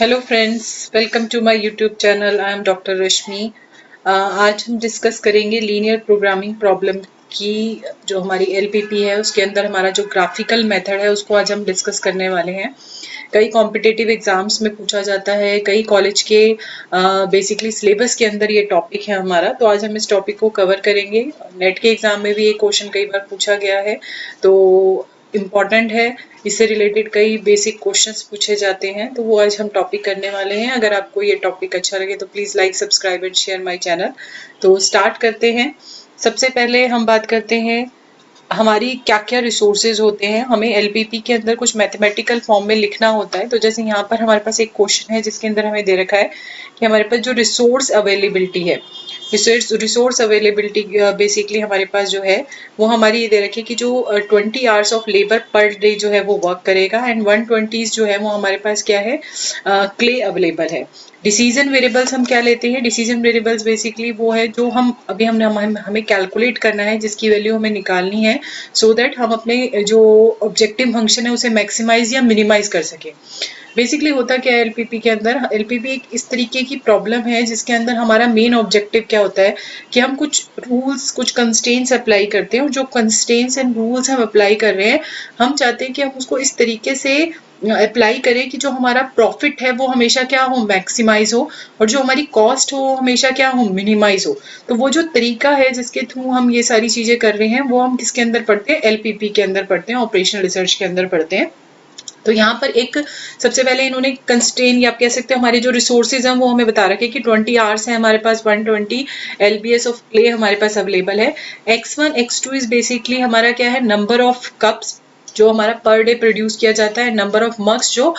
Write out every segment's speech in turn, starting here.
Hello friends, welcome to my YouTube channel. I am doctor Rashmi. आज हम discuss करेंगे linear programming problem की। जो हमारी एलपीपी है उसके अंदर हमारा जो ग्राफिकल मेथड है उसको आज हम डिस्कस करने वाले हैं। कई कॉम्पिटिटिव एग्जाम्स में पूछा जाता है, कई कॉलेज के बेसिकली सिलेबस के अंदर ये टॉपिक है हमारा। तो आज हम इस टॉपिक को कवर करेंगे। नेट के एग्जाम में भी ये क्वेश्चन कई बार पूछा गया है, तो इम्पॉर्टेंट है। इससे रिलेटेड कई बेसिक क्वेश्चंस पूछे जाते हैं, तो वो आज हम टॉपिक करने वाले हैं। अगर आपको ये टॉपिक अच्छा लगे तो please like, subscribe and share my channel. तो स्टार्ट करते हैं। सबसे पहले हम बात करते हैं हमारी क्या क्या रिसोर्सेज होते हैं। हमें एलपीपी के अंदर कुछ मैथमेटिकल फॉर्म में लिखना होता है। तो जैसे यहाँ पर हमारे पास एक क्वेश्चन है जिसके अंदर हमें दे रखा है कि हमारे पास जो रिसोर्स अवेलेबिलिटी है, रिसोर्स अवेलेबिलिटी बेसिकली हमारे पास जो है वो हमारी ये दे रखी है कि जो 20 hours of labour per day जो है वो वर्क करेगा, एंड 120 जो है वो हमारे पास क्या है, क्ले अवेलेबल है। डिसीजन वेरिएबल्स हम क्या लेते हैं? डिसीजन वेरिएबल्स बेसिकली वो है जो अभी हमें कैलकुलेट करना है, जिसकी वैल्यू हमें निकालनी है, सो दैट हम अपने जो ऑब्जेक्टिव फंक्शन है उसे मैक्सिमाइज या मिनिमाइज कर सके। बेसिकली होता क्या है एलपीपी के अंदर, एलपीपी एक इस तरीके की प्रॉब्लम है जिसके अंदर हमारा मेन ऑब्जेक्टिव क्या होता है कि हम कुछ रूल्स, कुछ कंस्ट्रेंट्स अप्लाई करते हैं, और जो कंस्ट्रेंट्स एंड रूल्स हम अप्लाई कर रहे हैं, हम चाहते हैं कि हम उसको इस तरीके से अप्लाई करें कि जो हमारा प्रॉफिट है वो हमेशा क्या हो, मैक्सिमाइज हो, और जो हमारी कॉस्ट हो हमेशा क्या हो, मिनिमाइज हो। तो वो जो तरीका है जिसके थ्रू हम ये सारी चीजें कर रहे हैं वो हम किसके अंदर पढ़ते हैं? एलपीपी के अंदर पढ़ते हैं, ऑपरेशनल रिसर्च के अंदर पढ़ते हैं। तो यहाँ पर एक सबसे पहले इन्होंने कंस्ट्रेन, या आप कह सकते हो हमारे जो रिसोर्सेज हैं वो हमें बता रखे कि 20 आवर्स है हमारे पास, 120 एलबीएस ऑफ क्ले हमारे पास अवेलेबल है। x1 x2 इज बेसिकली हमारा क्या है, नंबर ऑफ कप्स जो हमारा पर डे प्रोड्यूस किया जाता है, नंबर ऑफ मग्स जो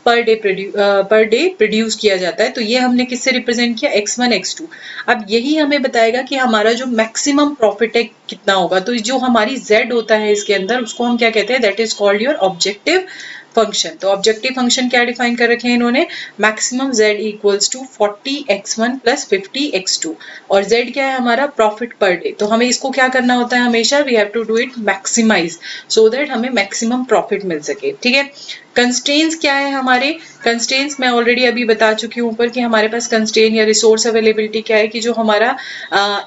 पर डे प्रोड्यूस किया जाता है। तो ये हमने किससे रिप्रेजेंट किया? x1 x2। अब यही हमें बताएगा कि हमारा जो मैक्सिमम प्रॉफिट है कितना होगा। तो जो हमारी z होता है इसके अंदर, उसको हम क्या कहते हैं? That is called your objective function. तो ऑब्जेक्टिव फंक्शन क्या डिफाइन कर रखे हैं इन्होंने? Maximum z equals to 40x1 plus 50x2, और z क्या है हमारा? Profit per day. तो हमें इसको क्या करना होता है हमेशा? We have to do it maximize, so that हमें मैक्सिमम प्रॉफिट मिल सके। ठीक है। कंस्ट्रेंट्स क्या है हमारे? कंस्ट्रेंट्स मैं ऑलरेडी अभी बता चुकी हूँ ऊपर कि हमारे पास कंस्ट्रेंट या रिसोर्स अवेलेबिलिटी क्या है कि जो हमारा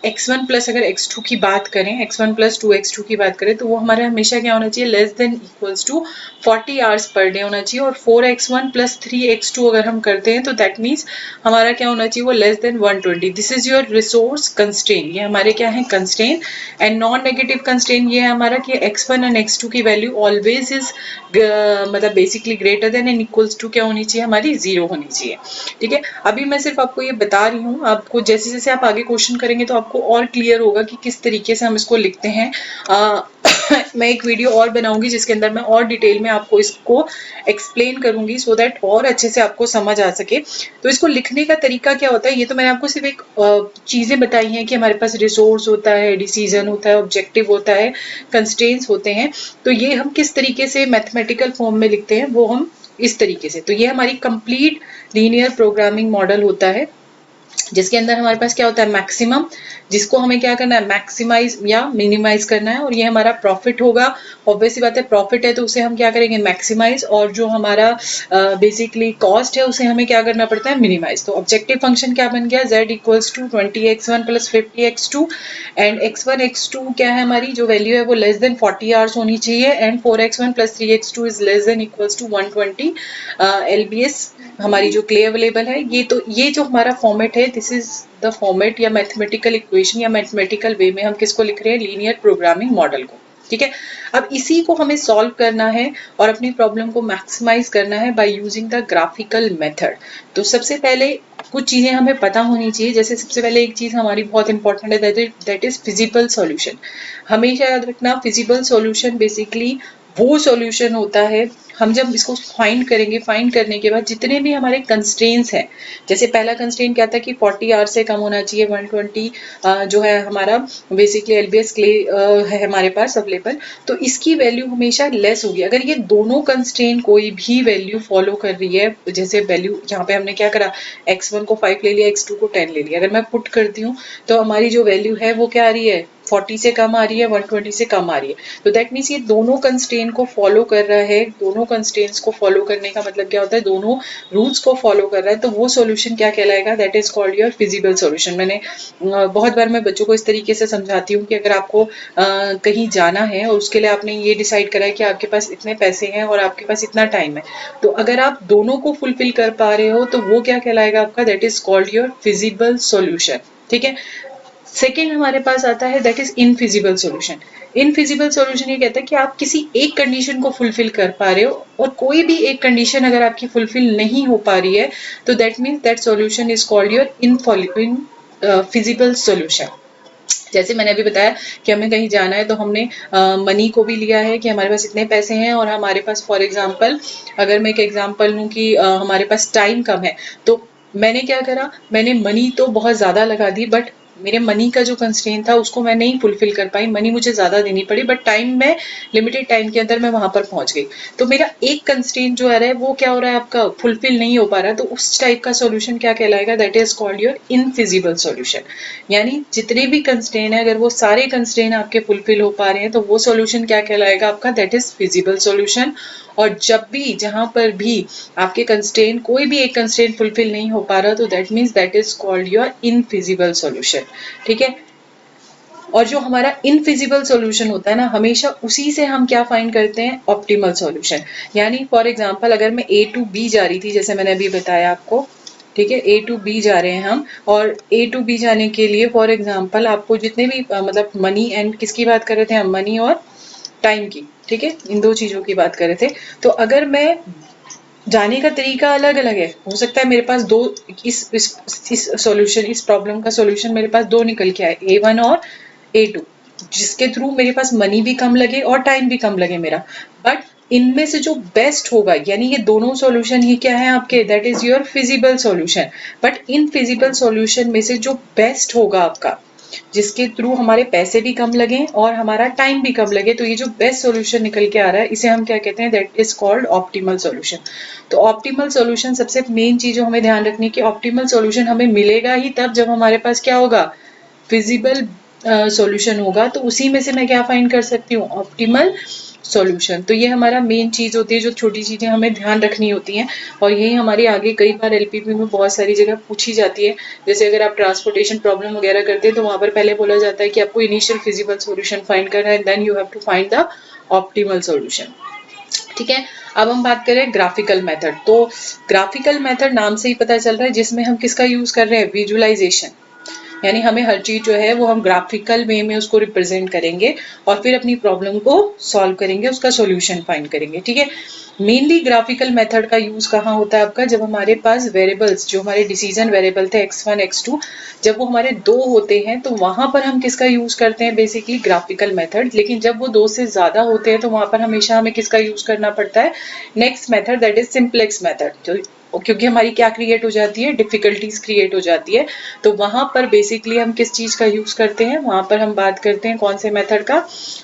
x1 प्लस अगर x2 की बात करें, x1 प्लस 2x2 की बात करें, तो वो हमारा हमेशा क्या होना चाहिए? Less than equals to 40 hours per day होना चाहिए। और 4x1 प्लस 3x2 अगर हम करते हैं तो दैट मीन्स हमारा क्या होना चाहिए? वो less than 120। This is your resource constraint. ये हमारे क्या है? Constraint. And non negative constraint ये है हमारा कि x1 एंड x2 की वैल्यू ऑलवेज इज मतलब basically greater than and equals to क्या होनी चाहिए? हमारी 0 होनी चाहिए। ठीक है। अभी मैं सिर्फ आपको ये बता रही हूँ, आपको जैसे जैसे आप आगे क्वेश्चन करेंगे तो आपको और क्लियर होगा कि किस तरीके से हम इसको लिखते हैं। मैं एक वीडियो और बनाऊंगी जिसके अंदर मैं और डिटेल में आपको इसको एक्सप्लेन करूंगी, सो दैट और अच्छे से आपको समझ आ सके। तो इसको लिखने का तरीका क्या होता है, ये तो मैंने आपको सिर्फ एक चीजें बताई हैं कि हमारे पास रिसोर्स होता है, डिसीजन होता है, ऑब्जेक्टिव होता है, कंस्ट्रेंट्स होते हैं। तो ये हम किस तरीके से मैथमेटिकल फॉर्म में लिखते हैं वो हम इस तरीके से। तो ये हमारी कंप्लीट लीनियर प्रोग्रामिंग मॉडल होता है, जिसके अंदर हमारे पास क्या होता है? मैक्सिमम, जिसको हमें क्या करना है? मैक्सिमाइज या मिनिमाइज करना है। और ये हमारा प्रॉफिट होगा। ऑब्वियसली बात है, प्रॉफिट है तो उसे हम क्या करेंगे? मैक्सिमाइज। और जो हमारा बेसिकली कॉस्ट है उसे हमें क्या करना पड़ता है? मिनिमाइज। तो ऑब्जेक्टिव फंक्शन क्या बन गया? z equals to 20x1 plus 50x2, and x1 x2 क्या है हमारी जो वैल्यू है वो लेस देन 40 आवर्स होनी चाहिए, and 4x1 plus 3x2 is less than equals to 120 LBS हमारी जो क्ले अवेलेबल है। ये जो हमारा फॉर्मेट है, दिस इज द फॉर्मेट या मैथमेटिकल इक्वेशन या मैथमेटिकल वे में हम किसको लिख रहे हैं? लीनियर प्रोग्रामिंग मॉडल को। ठीक है। अब इसी को हमें सॉल्व करना है और अपनी प्रॉब्लम को मैक्सिमाइज करना है by using the graphical method. तो सबसे पहले कुछ चीजें हमें पता होनी चाहिए। जैसे सबसे पहले एक चीज हमारी बहुत इंपॉर्टेंट है, दैट इज फिजिबल सॉल्यूशन। हमेशा याद रखना, फिजिबल सॉल्यूशन बेसिकली वो सॉल्यूशन होता है, हम जब इसको फाइंड करेंगे, फाइंड करने के बाद जितने भी हमारे कंस्ट्रेंट्स हैं, जैसे पहला कंस्ट्रेंट क्या था कि 40 आवर से कम होना चाहिए, 120 जो है हमारा बेसिकली एलबीएस क्ले है हमारे पास अवेलेबल, तो इसकी वैल्यू हमेशा लेस होगी। अगर ये दोनों कंस्ट्रेंट कोई भी वैल्यू फॉलो कर रही है, जैसे वैल्यू यहाँ पे हमने क्या करा, x1 को 5 ले लिया, x2 को 10 ले लिया, अगर मैं पुट करती हूँ तो हमारी जो वैल्यू है वो क्या आ रही है? 40 से कम आ रही है, 120 से कम आ रही है। तो दैट मीन्स ये दोनों कंस्ट्रेंट को फॉलो कर रहा है, दोनों दोनों कंस्ट्रेंट्स को फॉलो करने का मतलब क्या होता है, दोनों रूल्स को फॉलो कर रहा है, तो वो सॉल्यूशन क्या कहलाएगा, that is called your feasible solution. मैंने बहुत बार मैं बच्चों को इस तरीके से समझाती हूँ कि अगर आपको कहीं जाना है और उसके लिए आपने ये डिसाइड करा है कि आपके पास इतने पैसे हैं और आपके पास इतना टाइम है, तो अगर आप दोनों को फुलफिल कर पा रहे हो तो वो क्या कहलाएगा आपका, that is called your feasible solution. ठीक है। सेकेंड हमारे पास आता है that is infeasible solution. Infeasible solution ये कहता है कि आप किसी एक कंडीशन को फुलफिल कर पा रहे हो और कोई भी एक कंडीशन अगर आपकी फुलफिल नहीं हो पा रही है तो that means that solution is called your infeasible solution. जैसे मैंने अभी बताया कि हमें कहीं जाना है तो हमने मनी को भी लिया है कि हमारे पास इतने पैसे हैं और हमारे पास फॉर एग्जांपल, अगर मैं एक एग्जांपल लूँ कि हमारे पास टाइम कम है, तो मैंने क्या करा, मैंने मनी तो बहुत ज़्यादा लगा दी, बट मेरे मनी का जो कंस्ट्रेंट था उसको मैं नहीं फुलफिल कर पाई, मनी मुझे ज़्यादा देनी पड़ी, बट टाइम में लिमिटेड टाइम के अंदर मैं वहां पर पहुंच गई। तो मेरा एक कंस्ट्रेंट जो आ रहा है वो क्या हो रहा है, आपका फुलफिल नहीं हो पा रहा है, तो उस टाइप का सॉल्यूशन क्या कहलाएगा, that is called your infeasible solution. यानी जितने भी कंस्ट्रेंट है अगर वो सारे कंस्ट्रेंट आपके फुलफिल हो पा रहे हैं तो वो सॉल्यूशन क्या कहलाएगा आपका, दैट इज फिजिबल सॉल्यूशन। और जब भी जहां पर भी आपके कंस्ट्रेंट कोई भी एक कंस्ट्रेंट फुलफिल नहीं हो पा रहा तो that means that is called your infeasible solution. ठीक है। और जो हमारा इनफिजिबल सॉल्यूशन होता है ना, हमेशा उसी से हम क्या फाइंड करते हैं, ऑप्टिमल सॉल्यूशन। यानी फॉर एग्जांपल अगर मैं ए टू बी जा रही थी, जैसे मैंने अभी बताया आपको, ठीक है, ए टू बी जा रहे हैं हम, और ए टू बी जाने के लिए फॉर एग्जांपल आपको जितने भी मतलब मनी एंड किसकी बात कर रहे थे हम, मनी और टाइम की, ठीक है, इन दो चीजों की बात कर रहे थे। तो अगर मैं जाने का तरीका अलग अलग है, हो सकता है मेरे पास दो, इस सॉल्यूशन, इस प्रॉब्लम का सॉल्यूशन मेरे पास दो निकल के आए, ए वन और ए टू, जिसके थ्रू मेरे पास मनी भी कम लगे और टाइम भी कम लगे मेरा। बट इनमें से जो बेस्ट होगा, यानी ये दोनों सॉल्यूशन ही क्या है आपके, that is your feasible solution. But in feasible solution में से जो बेस्ट होगा आपका, जिसके थ्रू हमारे पैसे भी कम लगे और हमारा टाइम भी कम लगे, तो ये जो बेस्ट सॉल्यूशन निकल के आ रहा है इसे हम क्या कहते हैं, that is called optimal solution. तो ऑप्टिमल सॉल्यूशन, सबसे मेन चीज जो हमें ध्यान रखनी है कि ऑप्टिमल सॉल्यूशन हमें मिलेगा ही तब जब हमारे पास क्या होगा, फिजिबल सॉल्यूशन होगा। तो उसी में से मैं क्या फाइंड कर सकती हूँ, ऑप्टिमल सॉल्यूशन। तो ये हमारा मेन चीज होती है, जो छोटी चीजें हमें ध्यान रखनी होती हैं, और यही हमारी आगे कई बार एलपीपी में बहुत सारी जगह पूछी जाती है। जैसे अगर आप ट्रांसपोर्टेशन प्रॉब्लम वगैरह करते हैं तो वहां पर पहले बोला जाता है कि आपको इनिशियल फिजिबल सॉल्यूशन फाइंड करना है, then you have to find the optimal solution. ठीक है। अब हम बात करें ग्राफिकल मेथड। तो ग्राफिकल मेथड नाम से ही पता चल रहा है जिसमें हम किसका यूज कर रहे हैं, विजुअलाइजेशन। यानी हमें हर चीज जो है वो हम ग्राफिकल वे में उसको रिप्रेजेंट करेंगे और फिर अपनी प्रॉब्लम को सॉल्व करेंगे, उसका सॉल्यूशन फाइंड करेंगे। ठीक है। मेनली ग्राफिकल मेथड का यूज कहाँ होता है आपका, जब हमारे पास वेरिएबल्स, जो हमारे डिसीजन वेरिएबल थे x1 x2, जब वो हमारे दो होते हैं तो वहां पर हम किसका यूज करते हैं, बेसिकली ग्राफिकल मेथड। लेकिन जब वो दो से ज्यादा होते हैं तो वहां पर हमेशा हमें किसका यूज करना पड़ता है, next method, that is simplex method. क्योंकि हमारी क्या क्रिएट हो जाती है, डिफिकल्टीज क्रिएट हो जाती है। तो वहां पर बेसिकली हम किस चीज का यूज करते हैं, वहां पर हम बात करते हैं कौन से मेथड का,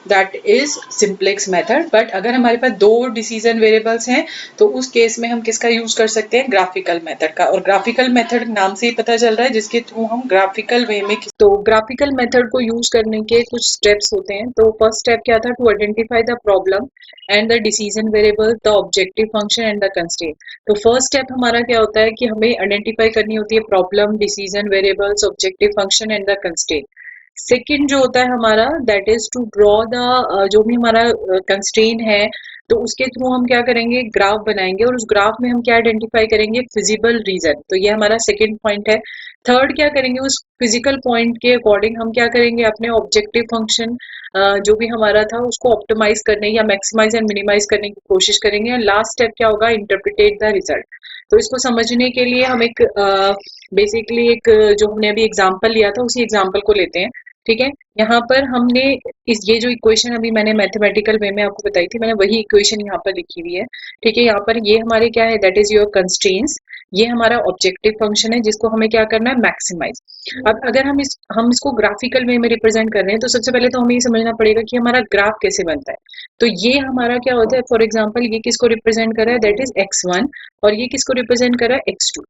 that is simplex method. But अगर हमारे पास दो डिसीजन वेरिएबल्स हैं तो उस केस में हम किसका यूज कर सकते हैं, ग्राफिकल मेथड का। और ग्राफिकल मेथड नाम से ही पता चल रहा है जिसके थ्रू हम ग्राफिकल वे में, तो ग्राफिकल मेथड को यूज करने के कुछ स्टेप्स होते हैं। तो फर्स्ट स्टेप क्या था, to identify the problem and the decision variable, the objective function and the constraint. तो फर्स्ट स्टेप हमारा क्या होता है कि हमें आइडेंटिफाई करनी होती है problem, decision variables, objective function and the constraint. Second जो होता है हमारा, that is to draw the, जो भी हमारा कंस्ट्रेंट है तो उसके थ्रू हम क्या करेंगे, ग्राफ बनाएंगे और उस ग्राफ में हम क्या आइडेंटिफाई करेंगे, फिजिबल रीजन। तो ये हमारा सेकंड पॉइंट है। थर्ड क्या करेंगे, उस फिजिकल पॉइंट के अकॉर्डिंग हम क्या करेंगे, अपने ऑब्जेक्टिव फंक्शन जो भी हमारा था उसको ऑप्टिमाइज करने या मैक्सिमाइज एंड मिनिमाइज करने की कोशिश करेंगे। और लास्ट स्टेप क्या होगा, इंटरप्रिटेट द रिजल्ट। तो इसको समझने के लिए हम एक बेसिकली एक जो हमने अभी एग्जांपल लिया था उसी एग्जांपल को लेते हैं। ठीक है। यहाँ पर हमने ये जो इक्वेशन अभी मैंने मैथमेटिकल वे में आपको बताई थी, मैंने वही इक्वेशन यहाँ पर लिखी हुई है। ठीक है। यहाँ पर ये हमारे क्या है, दैट इज योर कंस्ट्रेंट्स। ये हमारा ऑब्जेक्टिव फंक्शन है जिसको हमें क्या करना है, मैक्सिमाइज। अब अगर हम इसको ग्राफिकल वे में रिप्रेजेंट कर रहे हैं तो सबसे पहले तो हमें ये समझना पड़ेगा कि हमारा ग्राफ कैसे बनता है। तो ये हमारा क्या होता है, फॉर एग्जाम्पल ये किसको रिप्रेजेंट कर रहा है, दैट इज x1, और ये किसको रिप्रेजेंट कर रहा है, x2।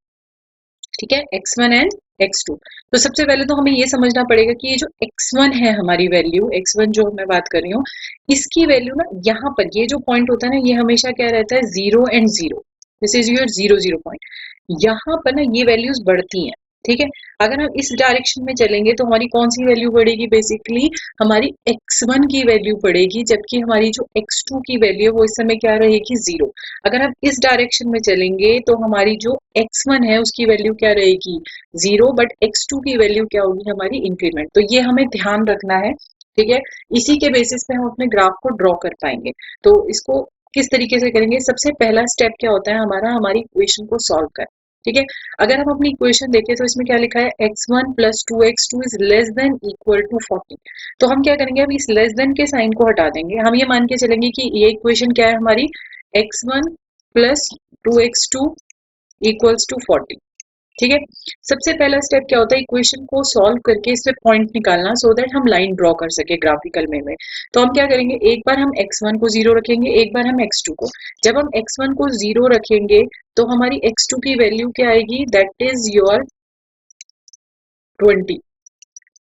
ठीक है, x1 एंड x2। तो सबसे पहले तो हमें ये समझना पड़ेगा कि ये जो x1 है हमारी वैल्यू, x1 जो मैं बात कर रही हूँ, इसकी वैल्यू ना यहाँ पर ये जो पॉइंट होता है ना, ये हमेशा क्या रहता है, 0 and 0। This is your 0 0 point. यहाँ पर ना ये वैल्यूज बढ़ती हैं। ठीक है, अगर हम इस डायरेक्शन में चलेंगे तो हमारी कौन सी वैल्यू बढ़ेगी, बेसिकली हमारी x1 की वैल्यू बढ़ेगी, जबकि हमारी जो x2 की वैल्यू है वो इस समय क्या रहेगी, 0। अगर हम इस डायरेक्शन में चलेंगे तो हमारी जो x1 है उसकी वैल्यू क्या रहेगी, 0, बट x2 की वैल्यू क्या होगी, हमारी इंक्रीमेंट। तो ये हमें ध्यान रखना है। ठीक है, इसी के बेसिस पे हम अपने ग्राफ को ड्रॉ कर पाएंगे। तो इसको किस तरीके से करेंगे, सबसे पहला स्टेप क्या होता है हमारा, हमारी इक्वेशन को सॉल्व कर। ठीक है, अगर हम अपनी इक्वेशन देखें तो इसमें क्या लिखा है, x1 plus 2x2 is less than equal to 40। तो हम क्या करेंगे, अब इस लेस देन के साइन को हटा देंगे। हम ये मान के चलेंगे कि ये इक्वेशन क्या है हमारी, x1 plus 2x2 equals to 40। ठीक है, सबसे पहला स्टेप क्या होता है, इक्वेशन को सॉल्व करके इससे पॉइंट निकालना, सो दैट हम लाइन ड्रॉ कर सके ग्राफिकल में। तो हम क्या करेंगे, एक बार हम x1 को 0 रखेंगे, एक बार हम x2 को। जब हम x1 को 0 रखेंगे तो हमारी x2 की वैल्यू क्या आएगी, दैट इज योर 20।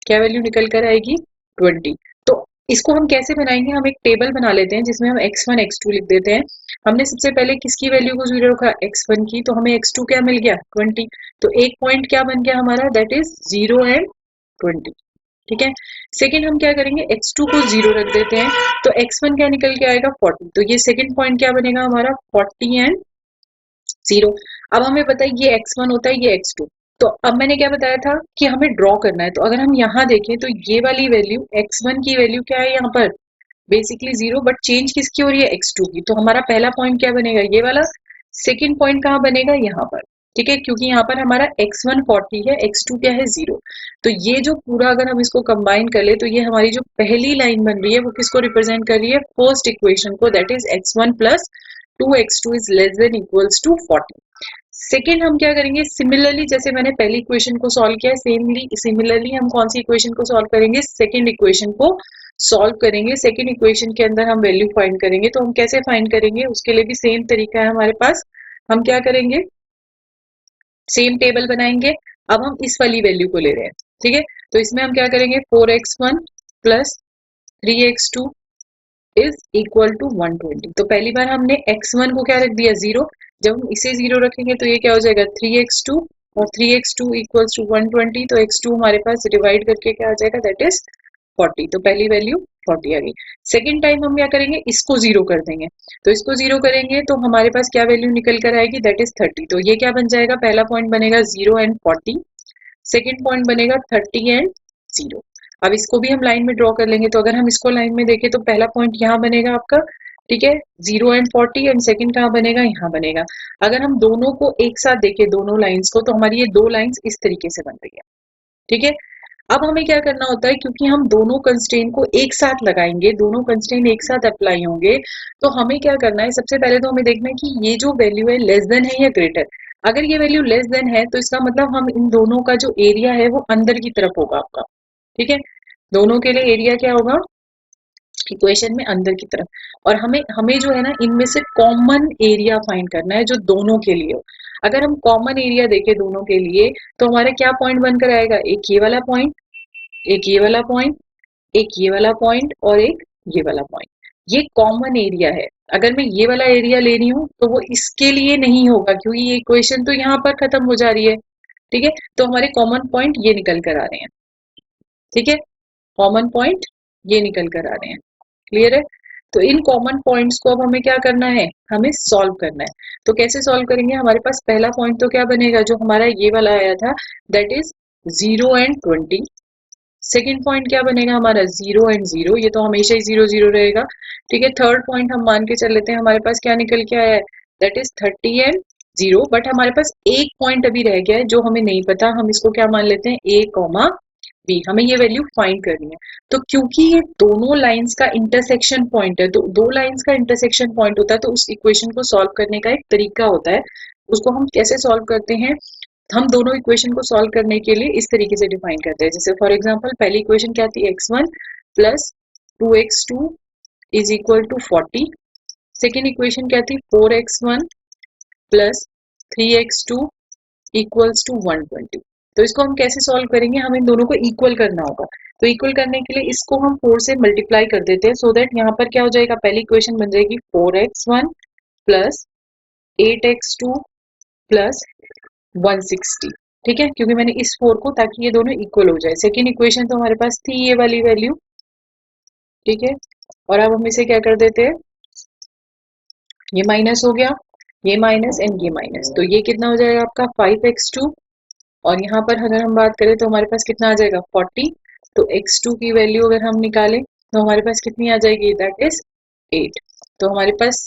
क्या वैल्यू निकल कर आएगी, 20। तो इसको हम कैसे बनाएंगे, हम एक टेबल बना लेते हैं जिसमें हम x1 x2 लिख देते हैं। हमने सबसे पहले किसकी वैल्यू को 0 रखा, x1 की, तो हमें x2 क्या मिल गया, 20। तो एक पॉइंट क्या बन गया हमारा, दैट इज 0 एंड 20। ठीक है, सेकेंड हम क्या करेंगे, x2 को 0 रख देते हैं, तो x1 क्या निकल के आएगा, 40। तो ये सेकेंड पॉइंट क्या बनेगा हमारा, 40 एंड 0। अब हमें पता है ये x1 होता है, ये x2। तो अब मैंने क्या बताया था कि हमें ड्रॉ करना है। तो अगर हम यहाँ देखें तो ये वाली वैल्यू x1 की वैल्यू क्या है यहाँ पर, बेसिकली 0, बट चेंज किसकी हो रही है, x2 की। तो हमारा पहला पॉइंट क्या बनेगा, ये वाला। सेकेंड पॉइंट कहाँ बनेगा, यहाँ पर। ठीक है, क्योंकि यहाँ पर हमारा x1 40 है, x2 क्या है, 0। तो ये जो पूरा अगर हम इसको कंबाइन कर ले तो ये हमारी जो पहली लाइन बन रही है वो किसको रिप्रेजेंट कर रही है, फर्स्ट इक्वेशन को, that is x1 plus 2x2 is less than equals to 40। Second हम क्या करेंगे, सिमिलरली जैसे मैंने पहली इक्वेशन को सॉल्व किया, सिमिलरली हम कौन सी इक्वेशन को सॉल्व करेंगे, सेकेंड इक्वेशन को सॉल्व करेंगे। सेकेंड इक्वेशन के अंदर हम वैल्यू फाइंड करेंगे। तो हम कैसे फाइंड करेंगे, उसके लिए भी सेम तरीका है हमारे पास। हम क्या करेंगे, सेम टेबल बनाएंगे। अब हम इस वाली वैल्यू को ले रहे हैं। ठीक है, तो इसमें हम क्या करेंगे, 4x1 plus 3x2 is equal to 120। तो पहली बार हमने x1 को क्या रख दिया, 0। जब हम इसे 0 रखेंगे तो ये क्या हो जाएगा, 3x2, और 3x2 इक्वल्स टू 120। तो x2 हमारे पास डिवाइड करके क्या आ जाएगा, दैट इज 40। तो पहली वैल्यू 40 आ गई। सेकेंड टाइम हम क्या करेंगे, इसको 0 कर देंगे। तो इसको 0 करेंगे तो हमारे पास क्या वैल्यू निकल कर आएगी, दैट इज 30। तो ये क्या बन जाएगा, पहला पॉइंट बनेगा 0 एंड 40, सेकेंड पॉइंट बनेगा 30 एंड 0। अब इसको भी हम लाइन में ड्रॉ कर लेंगे। तो अगर हम इसको लाइन में देखें तो पहला पॉइंट यहाँ बनेगा आपका, ठीक है, 0 एंड 40, एंड सेकंड कहाँ बनेगा, यहाँ बनेगा। अगर हम दोनों को एक साथ देखें, दोनों लाइंस को, तो हमारी ये दो लाइंस इस तरीके से बन रही है। ठीक है, अब हमें क्या करना होता है, क्योंकि हम दोनों कंस्ट्रेन को एक साथ लगाएंगे, दोनों कंस्ट्रेन एक साथ अप्लाई होंगे, तो हमें क्या करना है, सबसे पहले तो हमें देखना है कि ये जो वैल्यू है लेस देन है या ग्रेटर। अगर ये वैल्यू लेस देन है तो इसका मतलब हम इन दोनों का जो एरिया है वो अंदर की तरफ होगा आपका। ठीक है, दोनों के लिए एरिया क्या होगा, इक्वेशन में अंदर की तरफ। और हमें हमें जो है ना, इनमें से कॉमन एरिया फाइंड करना है जो दोनों के लिए हो। अगर हम कॉमन एरिया देखें दोनों के लिए, तो हमारा क्या पॉइंट बनकर आएगा, एक ये वाला पॉइंट, एक ये वाला पॉइंट, एक ये वाला पॉइंट, और एक ये वाला पॉइंट। ये कॉमन एरिया है। अगर मैं ये वाला एरिया ले रही हूँ तो वो इसके लिए नहीं होगा, क्योंकि ये इक्वेशन तो यहाँ पर खत्म हो जा रही है। ठीक है, तो हमारे कॉमन पॉइंट ये निकल कर आ रहे हैं। ठीक है, कॉमन पॉइंट ये निकल कर आ रहे हैं। क्लियर है, तो इन कॉमन पॉइंट्स को अब हमें क्या करना है, हमें सॉल्व करना है। तो कैसे सॉल्व करेंगे, हमारे पास पहला पॉइंट तो क्या बनेगा, जो हमारा ये वाला आया था, that is 0 and 20। Second point क्या बनेगा हमारा, 0 एंड 0, ये तो हमेशा ही 0 0 रहेगा। ठीक है, थर्ड पॉइंट हम मान के चल लेते हैं, हमारे पास क्या निकल के आया है, दैट इज 30 एंड 0। बट हमारे पास एक पॉइंट अभी रह गया है जो हमें नहीं पता, हम इसको क्या मान लेते हैं, a कॉमा b। हमें ये वैल्यू फाइंड करनी है। तो क्योंकि ये दोनों लाइंस का इंटरसेक्शन पॉइंट है, तो दो लाइंस का इंटरसेक्शन पॉइंट होता है, तो उस इक्वेशन को सॉल्व करने का एक तरीका होता है। उसको हम कैसे सॉल्व करते हैं, हम दोनों इक्वेशन को सॉल्व करने के लिए इस तरीके से डिफाइन करते हैं। जैसे फॉर एग्जांपल पहली इक्वेशन क्या थी, x1 plus 2x2 is equal to 40। Second equation क्या थी, 4x1 plus 3x2 equals to 120। तो इसको हम कैसे सॉल्व करेंगे, हम इन दोनों को इक्वल करना होगा। तो इक्वल करने के लिए इसको हम 4 से मल्टीप्लाई कर देते हैं, सो दैट यहाँ पर क्या हो जाएगा, पहली इक्वेशन बन जाएगी 4x1 प्लस 8x2 प्लस 160। ठीक है, क्योंकि मैंने इस 4 को, ताकि ये दोनों इक्वल हो जाए। सेकेंड इक्वेशन तो हमारे पास थी ये वाली वैल्यू। ठीक है, और अब हम इसे क्या कर देते हैं, ये माइनस हो गया, ये माइनस एंड ये माइनस, तो ये कितना हो जाएगा आपका 5x2। और यहाँ पर अगर हम बात करें तो हमारे पास कितना आ जाएगा 40। तो x2 की वैल्यू अगर हम निकालें तो हमारे पास कितनी आ जाएगी, दैट इज 8। तो हमारे पास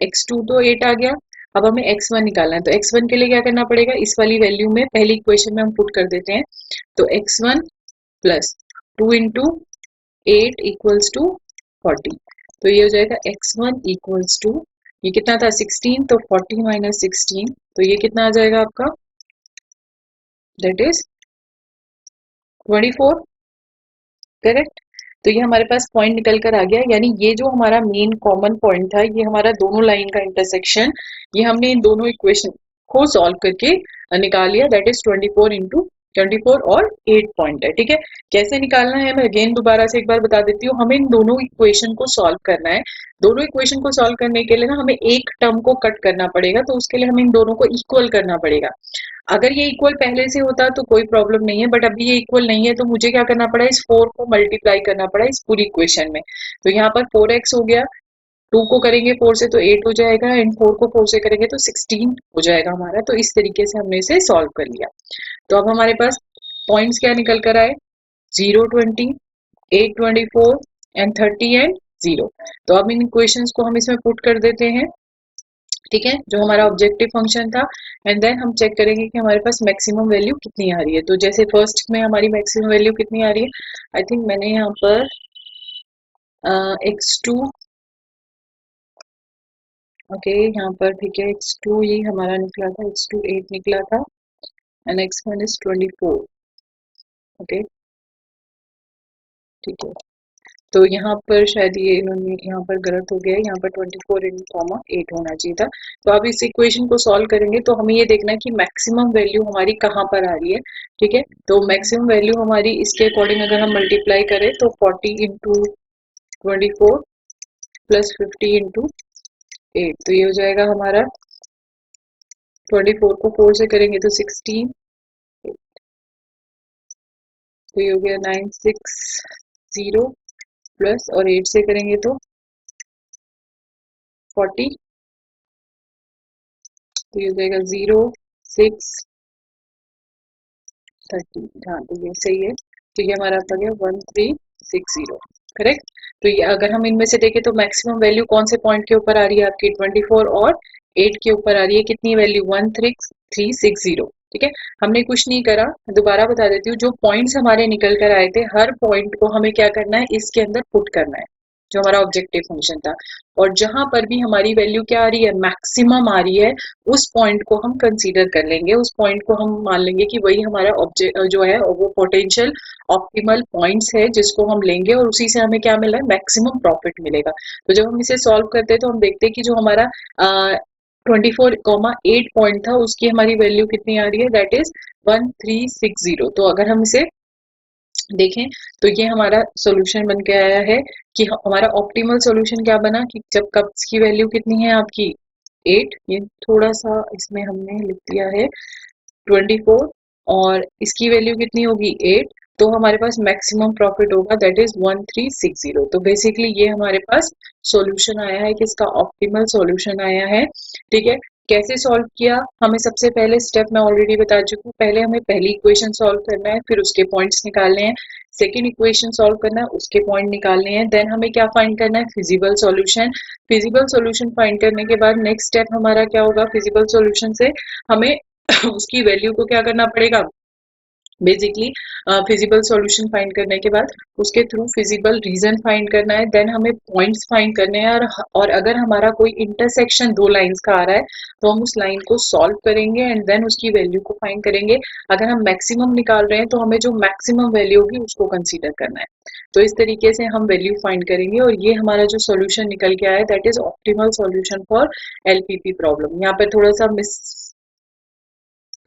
x2 तो 8 आ गया। अब हमें x1 निकालना है, तो x1 के लिए क्या करना पड़ेगा, इस वाली वैल्यू में पहली इक्वेशन में हम पुट कर देते हैं। तो x1 plus 2 into 8 equals to 40। तो ये हो जाएगा x1 इक्वल्स टू, ये कितना था 16, तो 40 माइनस 16, तो ये कितना आ जाएगा आपका, दैट इज 24। करेक्ट। तो ये हमारे पास पॉइंट निकल कर आ गया, यानी ये जो हमारा मेन कॉमन पॉइंट था, ये हमारा दोनों लाइन का इंटरसेक्शन, ये हमने इन दोनों इक्वेशन को सॉल्व करके निकाल लिया, दैट इज 24 इंटू 24 और 8 पॉइंट है। ठीक है, कैसे निकालना है मैं अगेन दोबारा से एक बार बता देती हूँ। हमें इन दोनों इक्वेशन को सॉल्व करना है। दोनों इक्वेशन को सॉल्व करने के लिए ना हमें एक टर्म को कट करना पड़ेगा, तो उसके लिए हमें इन दोनों को इक्वल करना पड़ेगा। अगर ये इक्वल पहले से होता तो कोई प्रॉब्लम नहीं है, बट अभी ये इक्वल नहीं है, तो मुझे क्या करना पड़ा, इस 4 को मल्टीप्लाई करना पड़ा इस पूरी इक्वेशन में। तो यहाँ पर 4x हो गया, 2 को करेंगे 4 से तो 8 हो जाएगा, एंड 4 को 4 से करेंगे तो 16 हो जाएगा हमारा। तो इस तरीके से हमने इसे सॉल्व कर लिया। तो अब हमारे पास पॉइंट्स क्या निकल कर आए, 0, 20, 8, 24 एंड 30 एंड 0। तो अब इन इक्वेशंस को हम इसमें पुट कर देते हैं। ठीक है, जो हमारा ऑब्जेक्टिव फंक्शन था, एंड देन हम चेक करेंगे कि हमारे पास मैक्सिमम वैल्यू कितनी आ रही है। तो जैसे फर्स्ट में हमारी मैक्सिमम वैल्यू कितनी आ रही है, आई थिंक मैंने यहाँ पर x2, ओके यहाँ पर ठीक है, x2 ही हमारा निकला था, x2 8 निकला था, एंड x1 इज 24। ओके ठीक है, तो यहाँ पर शायद ये इन्होंने यहाँ पर गलत हो गया है, यहाँ पर 24 इन कॉमा 8 होना चाहिए था। तो अब इस इक्वेशन को सॉल्व करेंगे तो हमें ये देखना है कि मैक्सिमम वैल्यू हमारी कहाँ पर आ रही है। ठीक है, तो मैक्सिमम वैल्यू हमारी इसके अकॉर्डिंग अगर हम मल्टीप्लाई करें तो 40 इंटू 24 प्लस 50 इंटू 8, तो ये हो जाएगा हमारा 24 को 4 से करेंगे तो 16, तो ये हो गया 960 प्लस, और 8 से करेंगे तो 40, तो ये हो जाएगा 0, 6, 30। हाँ तो ये सही है, तो ये हमारा आ गया 1360। करेक्ट। तो ये अगर हम इनमें से देखें तो मैक्सिमम वैल्यू कौन से पॉइंट के ऊपर आ रही है आपकी, 24 और 8 के ऊपर आ रही है। कितनी वैल्यू, 13360। ठीक है, हमने कुछ नहीं करा, दोबारा बता देती हूँ। जो पॉइंट्स हमारे निकल कर आए थे, हर पॉइंट को हमें क्या करना है, इसके अंदर पुट करना है, जो हमारा ऑब्जेक्टिव फंक्शन था। और जहां पर भी हमारी वैल्यू क्या आ रही है, मैक्सिमम आ रही है, उस पॉइंट को हम कंसीडर कर लेंगे, उस पॉइंट को हम मान लेंगे कि वही हमारा ऑब्जेक्ट जो है वो पोटेंशियल ऑप्टिमल पॉइंट्स है, जिसको हम लेंगे और उसी से हमें क्या मिल रहा है, मैक्सिमम प्रॉफिट मिलेगा। तो जब हम इसे सॉल्व करते हैं तो हम देखते हैं कि जो हमारा 24,8 पॉइंट था, उसकी हमारी वैल्यू कितनी आ रही है, दैट इज 1360। तो अगर हम इसे देखें तो ये हमारा सॉल्यूशन बन के आया है कि हमारा ऑप्टिमल सॉल्यूशन क्या बना, कि जब कप्स की वैल्यू कितनी है आपकी 8, ये थोड़ा सा इसमें हमने लिख दिया है 24, और इसकी वैल्यू कितनी होगी 8, तो हमारे पास मैक्सिमम प्रॉफिट होगा, दैट इज 1360। तो बेसिकली ये हमारे पास सॉल्यूशन आया है, किसका, ऑप्टिमल सॉल्यूशन आया है। ठीक है, कैसे सॉल्व किया, हमें सबसे पहले स्टेप मैं ऑलरेडी बता चुकी हूँ, पहले हमें पहली इक्वेशन सॉल्व करना है, फिर उसके पॉइंट्स निकालने हैं। सेकेंड इक्वेशन सॉल्व करना है, उसके पॉइंट निकालने हैं। देन हमें क्या फाइंड करना है, feasible solution. Feasible solution find करने के बाद नेक्स्ट स्टेप हमारा क्या होगा, फिजिबल सॉल्यूशन से हमें उसकी वैल्यू को क्या करना पड़ेगा, बेसिकली फिजिबल सॉल्यूशन फाइंड करने के बाद उसके थ्रू फिजिबल रीजन फाइंड करना है। देन हमें पॉइंट्स फाइंड करने हैं, और अगर हमारा कोई इंटरसेक्शन दो लाइंस का आ रहा है तो हम उस लाइन को सॉल्व करेंगे, एंड देन उसकी वैल्यू को फाइंड करेंगे। अगर हम मैक्सिमम निकाल रहे हैं तो हमें जो मैक्सिमम वैल्यू होगी उसको कंसीडर करना है। तो इस तरीके से हम वैल्यू फाइंड करेंगे, और ये हमारा जो सॉल्यूशन निकल के आया है, that is optimal solution for LPP problem. यहाँ पे थोड़ा सा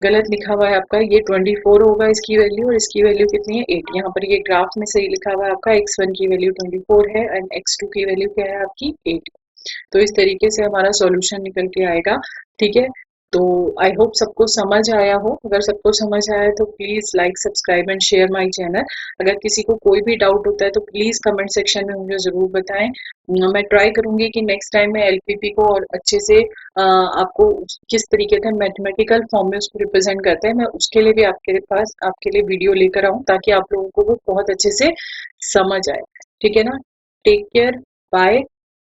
गलत लिखा हुआ है आपका, ये 24 होगा इसकी वैल्यू, और इसकी वैल्यू कितनी है 8। यहाँ पर ये ग्राफ में सही लिखा हुआ है आपका, x1 की वैल्यू 24 है एंड x2 की वैल्यू क्या है आपकी 8। तो इस तरीके से हमारा सॉल्यूशन निकल के आएगा। ठीक है, तो आई होप सबको समझ आया हो। अगर सबको समझ आया है तो please like, subscribe and share my channel. अगर किसी को कोई भी डाउट होता है तो प्लीज कमेंट सेक्शन में मुझे जरूर बताएं। मैं ट्राई करूंगी कि नेक्स्ट टाइम मैं एलपीपी को और अच्छे से आपको किस तरीके से मैथमेटिकल फॉर्म में उसको रिप्रेजेंट करते हैं, मैं उसके लिए भी आपके पास आपके लिए वीडियो लेकर आऊं, ताकि आप लोगों को वो बहुत अच्छे से समझ आए। ठीक है ना, टेक केयर, बाय।